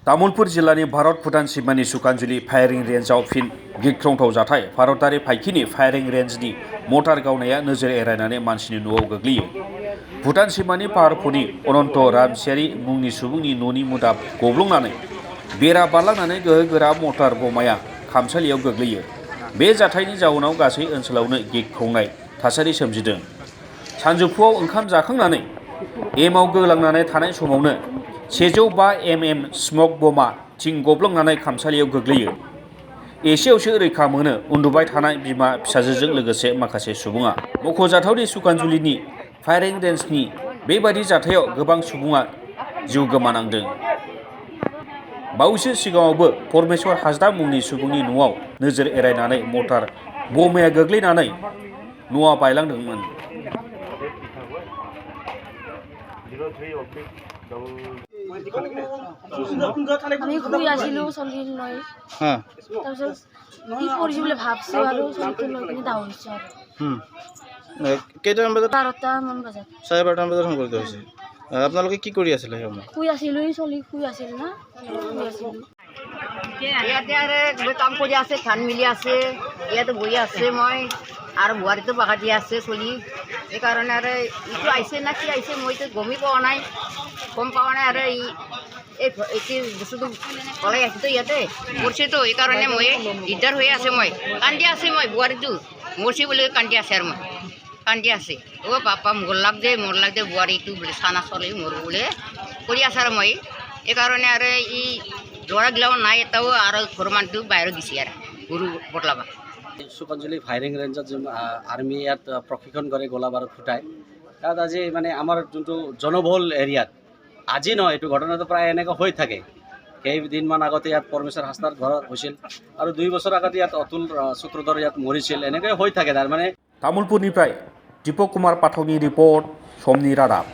तामुलपुर जिल्लानि भारत भुटान सीमानि सुकानजुलि फायारिं रेन्जआव फिन गिख्रंथाव जाथाय भारतारि फाइखिनि फायारिं रेन्जनि मर्टार गावनाया नोजोर एरायनानै मानसिनि न'आव गोग्लैयो। भुटान सीमानि पाहारफुनि अनन्त रामसियारि मुंनि सुबुंनि न'नि मुदा गब्लंनानै बेरा बारलांनानै गोहोगोरा मर्टार बमाया खामसालियाव गोग्लैयो। बे जाथायनि जाउनाव गासै ओनसोलावनो गिख्रंनाय थासारि सोमजिदों। सानजौफुआव ओंखाम जाखांनानै एमाव गोलांनानै थानाय समावनो 105 mm स्मक बमा थिं गब्लंनानै खामसालियाव गोग्लैयो। एसेयावसो रैखा मोनो उन्दुबाय थानाय बिमा फिसाजोजों लोगोसे माखासे सुबुङा। मख'जाथावदि सुकानजुलिनि फायारिं रेन्जनि बेबादि जाथायाव गोबां सुबुङा जिउ गोमानांदों। बावैसो सिगाङावबो परमेश्वर हाजदा मुंनि सुबुंनि न'आव नोजोर एरायनानै मर्टार बमाया गोग्लैनानै न'आ बायलांदोंमोन। আমি শুই আছিলো চলিৰ লৈ তাৰপিছত কি কৰিছে বুলি ভাবছো আৰু চলিটো লৈ কিনে দাউৰিছো আৰু কেইটামান বজাত 12টামান বজাত 12:30 বজাত সংঘটিত হৈছে। আপোনালোকে কি কৰি আছিলে সেই সময়ত? শুই আছিলো চলি শুই আছিল না শুই আছিলো ইয়াতে আৰু কাম কৰি আছে ধান মিলি আছে ইয়াতে বহি আছে মই আৰু বোৱাৰীটো বাগাতি আছে চলি সেইকাৰণে আৰু ইটো আহিছে না কি আহিছে মইতো গমেই পোৱা নাই আৰু এই বস্তুটো পলাই আহিছেতো ইয়াতে মৰিছেতো সেইকাৰণে মই দিগদাৰ হৈ আছে মই কান্দি আছে মই বোৱাৰীটো মৰিছে বুলি কান্দি আছে আৰু মই কান্দি আছে অ' পাপা মোৰ লাগ দে বোৱাৰীটো বোলে চানা চলি মোৰ বোলে কৰি আছে আৰু মই সেইকাৰণে আৰু ই ল'ৰাগিলাও নাই এটাও আৰু ঘৰৰ মানুহটো বাহিৰত দিছে আৰু গৰু বদলাবা। সুকাঞ্জলি ফায়াৰিং ৰেঞ্জত আৰ্মি ইয়াত প্ৰশিক্ষণ কৰে গোলা বাৰুদ ফুটাই। তাত আজি মানে আমাৰ যোনটো জনবহুল এৰিয়াত আজি নহয় এইটো ঘটনাটো প্ৰায় এনেকৈ হৈ থাকে। কেইদিনমান আগতে ইয়াত পৰমেশ্বৰ হাজদাৰ ঘৰত হৈছিল আৰু 2 বছৰ আগতে ইয়াত অতুল সূত্ৰধৰ ইয়াত মৰিছিল। এনেকৈ হৈ থাকে তাৰমানে। तामुलपुरनिफ्राय दीपक कुमार पाठकनि रिपर्ट समनि रादाब।